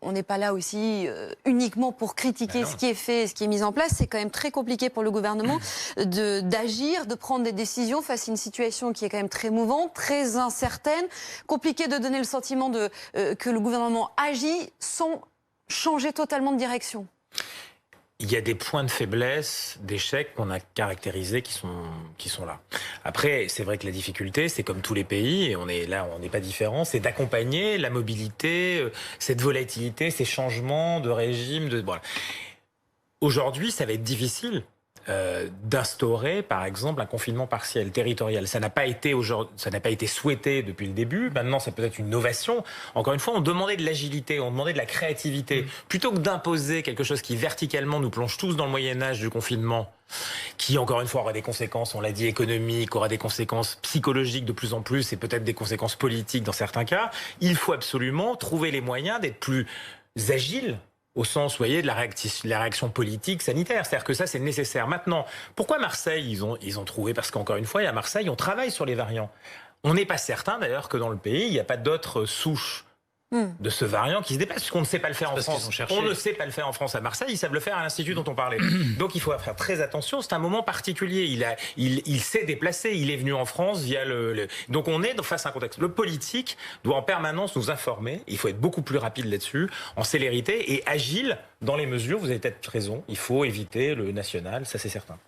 On n'est pas là aussi uniquement pour critiquer ce qui est fait, ce qui est mis en place. C'est quand même très compliqué pour le gouvernement d'agir, de prendre des décisions face à une situation qui est quand même très mouvante, très incertaine. Compliqué de donner le sentiment que le gouvernement agit sans changer totalement de direction. Il y a des points de faiblesse, d'échec qu'on a caractérisés qui sont là. Après, c'est vrai que la difficulté, c'est comme tous les pays, et on n'est pas différent, c'est d'accompagner la mobilité, cette volatilité, ces changements de régime. Voilà. Aujourd'hui, ça va être difficile d'instaurer, par exemple, un confinement partiel, territorial. Ça n'a pas été souhaité depuis le début. Maintenant, ça peut être une innovation. Encore une fois, on demandait de l'agilité, on demandait de la créativité. Plutôt que d'imposer quelque chose qui, verticalement, nous plonge tous dans le Moyen-Âge du confinement, qui, encore une fois, aura des conséquences, on l'a dit, économiques, aura des conséquences psychologiques de plus en plus, et peut-être des conséquences politiques dans certains cas, il faut absolument trouver les moyens d'être plus agiles, au sens, vous voyez, de la réaction politique, sanitaire. C'est-à-dire que ça, c'est nécessaire. Maintenant, pourquoi Marseille, ils ont trouvé? Parce qu'encore une fois, à Marseille, on travaille sur les variants. On n'est pas certain, d'ailleurs, que dans le pays, il n'y a pas d'autres souches de ce variant qui se dépasse, parce qu'on ne sait pas le faire en France. On ne sait pas le faire en France. À Marseille, ils savent le faire à l'Institut dont on parlait. Donc il faut faire très attention. C'est un moment particulier. Il s'est déplacé. Il est venu en France via Donc on est face à un contexte. Le politique doit en permanence nous informer. Il faut être beaucoup plus rapide là-dessus, en célérité et agile dans les mesures. Vous avez peut-être raison. Il faut éviter le national, ça c'est certain.